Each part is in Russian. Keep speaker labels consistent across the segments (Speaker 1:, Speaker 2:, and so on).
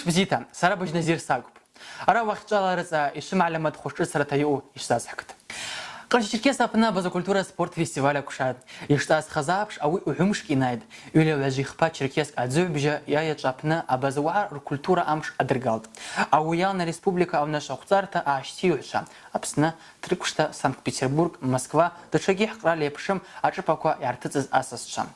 Speaker 1: بزيتا سارة بجنا زير ساقب أرى وقت جالا رزا إيش معلومات خوش سرتا يو إيش سازحكت قرش تركيا بنا بزا كولتورا سبورت فيستيفاля كушاد يشتاس خزابش أو وحمش كينايد يولي وجي خبا تركياس أدزو بجا يا يجابنا أبزوار الكولتورا أمش أدرجالد أو يالنا республика أو наша خزارتا أشتيوشا أبسنا تركشتا Санкт-Петербург Москва дочаги храли пшим ачпаква яртыцыз асасча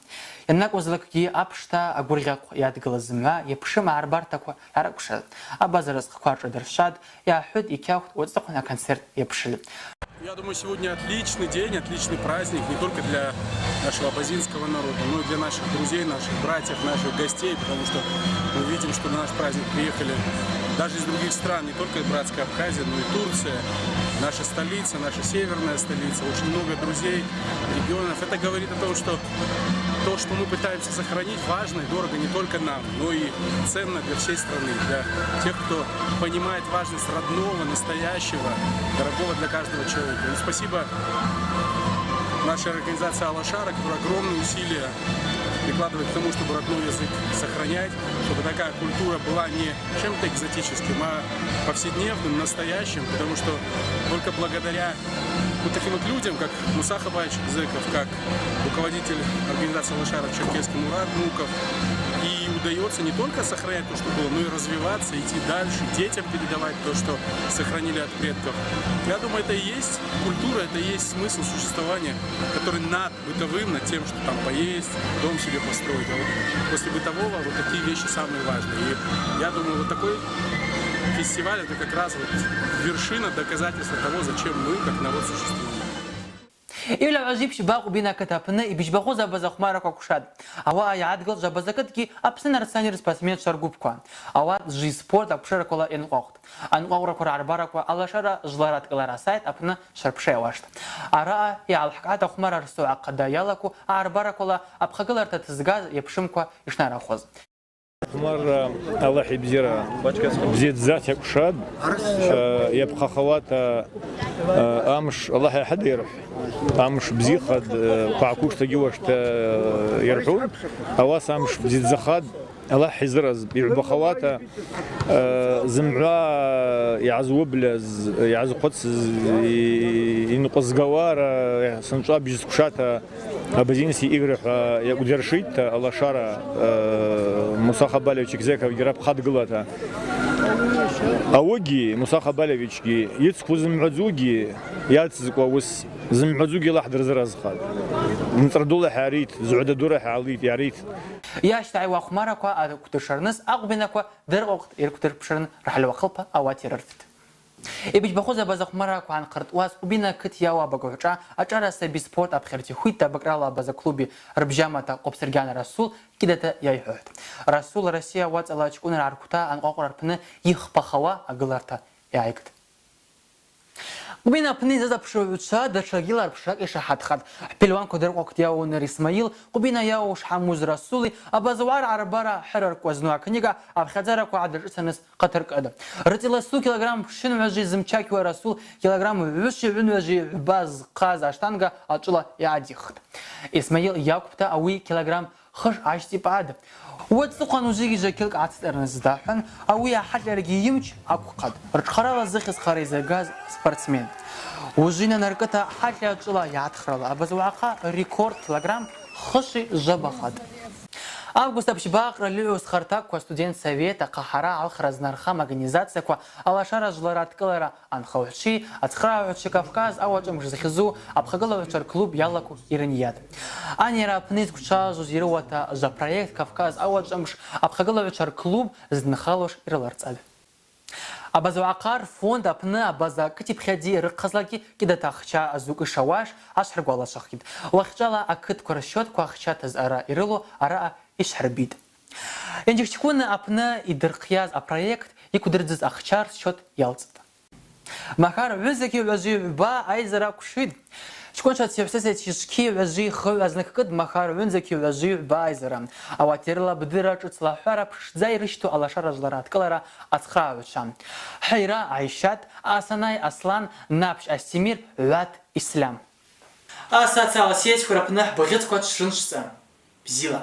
Speaker 1: Яннак озлыкки апшта агурга ядгылызмга епшим арбартаква аракуша абазарас хварша дершад я худ и кяхт вот на концерт епшил.
Speaker 2: Я думаю, сегодня отличный день, отличный праздник не только для нашего абазинского народа, но и для наших друзей, наших братьев, наших гостей, потому что мы видим, что на наш праздник приехали даже из других стран, не только братская Абхазия, но и Турция, наша столица, наша северная столица, очень много друзей, регионов. Это говорит о том, что то, что мы пытаемся сохранить, важно и дорого не только нам, но и ценно для всей страны, для тех, кто понимает важность родного, настоящего, дорогого для каждого человека. И спасибо нашей организации Алашара, которая огромные усилия прикладывает к тому, чтобы родной язык сохранять, чтобы такая культура была не чем-то экзотическим, а повседневным, настоящим, потому что только благодаря вот таким вот людям, как Муса Хабаевич Зеков, как руководитель организации Алашара в Черкесском Мурат Нуков, и удается не только сохранять то, что было, но и развиваться, идти дальше, детям передавать то, что сохранили от предков. Я думаю, это и есть культура, это и есть смысл существования, который над бытовым, над тем, что там поесть, дом себе построить. А вот после бытового вот такие вещи самые важные. И я думаю, вот такой фестиваль — это как раз вот вершина доказательства того, зачем мы, как народ, существуем.
Speaker 1: إلا عجيب شباق وبينا كتابنا يبيشبخو زبز أخمارك وكشاد أوا يعاد قل زبزكت كي أبسنا رساني رسباسمية شرقوب كوان أوا جي سبورت أبشرك ولا إنقاقت أنقاقرك ورعبارك وعلى شرا جلارات قلارا سايت أبنا شربشي واشت أرى يا الحكاية أخمار رسو عقدا يالكو عربارك ولا أبخقلار تتزغاز يبشمكو يشنار أخوز
Speaker 3: مرة الله يبزيرا بزيد ذاتك وشاد يبقى خوات امش الله يحد يرح امش بزيخد قاعكوش تجوش يرحون اواس امش بزيد زخاد الله يحزرز يبقى خوات زمعا يعزو بلز يعزو قدس ينقص قوار سنشا بيجز كشاتا أبزينسي إغرح يقدرشيت الله شارع Муса Хабалевич Зеков граб хад глата. أوجي Муса Хабалевич جي يتسكو زمعزوجي ياتسكو وس زمعزوجي لحد رزرز خاد. نتردوله حريت زعدة دورة حاليت يعريت.
Speaker 1: يا شتاي وأخمارك وأكتشرنس أقبلك در وقت يركتر بشرن رح الوقلبة أو تيررت. إبيش بخوزة بزق مرة عن قرط واس وبينا كت ياوا بقولشة أجرا سبي سبورت أبخرتي خويتا بقرا بزق كلوبي ربجامة قبسرجان رسول كده يايحوت رسول روسيا وات الله تكون العركوتا عن قاقر بنا يخبخوا أقلرتا يعيكت وبينا بني زاد بشويتشا دشاجيلار بشاك إيش حد خد بلوان كدر وقت ياو نر إسماعيل وبينا ياو شحموز رسولي أبازوار عربارة حرر كوزنوا كنيجا أبخزارك وعدل سنس قطر كذا رتيلا 100 كيلوغرام شنو وجي زمچاك ورسول كيلوغرام وش وجي باز قاز أشتانجا أطلع يعديخت إسماعيل ياكبتا أوي كيلوغرام خش عشتي بعد وتسقن وزيجي جاكلك عتسرن زداحن أوي حد يرجي يمش أكو قد رخرا زخس خريزة غاز سبورتسمين وجينا نركتها حد يطلع يعتخرلا بس وعقا ريكورد كيلوغرام خشي جبخد август обшибак ралиус хартак ко студент совета қахара алхразнархам организация ко алашара жлараткалара анхаучи ацхраучи Кавказ авачам жзахизу абхагалавчар клуб ялаку иранiyat анера пниз кучажу зировата за проект Кавказ авачам абхагалавчар клуб знахалош ирларцал Абазуакар фонд апна абаза кити пхади рқазлаки кида тахча азук шаваш ашхар голашахид вахчала акыт коршот квахча тазара ирыло ара ишхарбид энжихчкуна апна идырқияз а проект икудырдыз ахчар счет ялцыт махар везеки вежи ба айзара кушид شكونشات سيفسيت شكي وجي خو أزنكقد مخار ونزكي وجي بايزرام أو تيرلا بدرة تصلح حرب زي رشتو على شرج لرات كلرا أتخاوشام حيرة عيشات أصناي أصلان نابش أستمير وات إسلام أساتسال سيت خربناه بغيت قد شرنشسام بزيلا